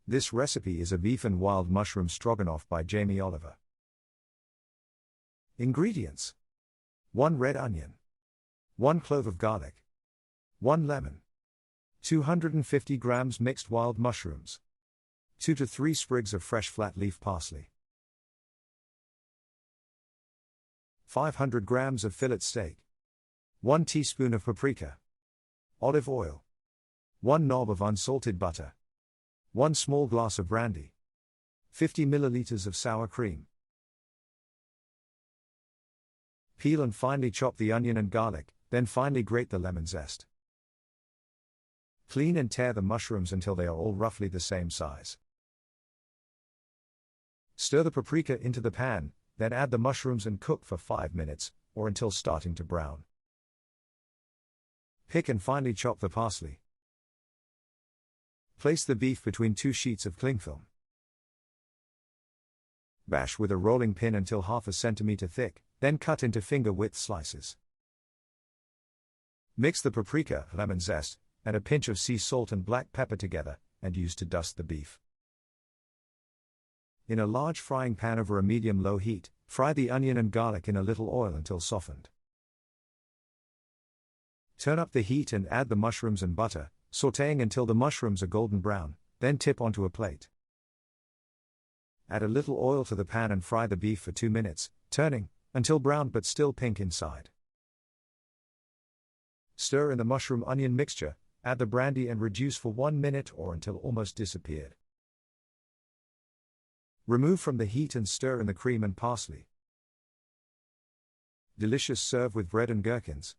This recipe is a beef and wild mushroom stroganoff by Jamie Oliver. Ingredients: 1 red onion, 1 clove of garlic, 1 lemon, 250 grams mixed wild mushrooms, 2 to 3 sprigs of fresh flat leaf parsley, 500 grams of fillet steak, 1 teaspoon of paprika, olive oil, 1 knob of unsalted butter, 1 small glass of brandy, 50 milliliters of sour cream. Peel and finely chop the onion and garlic, then finely grate the lemon zest. Clean and tear the mushrooms until they are all roughly the same size. Stir the paprika into the pan, then add the mushrooms and cook for 5 minutes, or until starting to brown. Pick and finely chop the parsley. Place the beef between 2 sheets of cling film. Bash with a rolling pin until half a centimeter thick, then cut into finger-width slices. Mix the paprika, lemon zest, and a pinch of sea salt and black pepper together, and use to dust the beef. In a large frying pan over a medium-low heat, fry the onion and garlic in a little oil until softened. Turn up the heat and add the mushrooms and butter, sautéing until the mushrooms are golden brown, then tip onto a plate. Add a little oil to the pan and fry the beef for 2 minutes, turning until brown but still pink inside. Stir in the mushroom-onion mixture, add the brandy and reduce for 1 minute or until almost disappeared. Remove from the heat and stir in the cream and parsley. Delicious. Serve with bread and gherkins.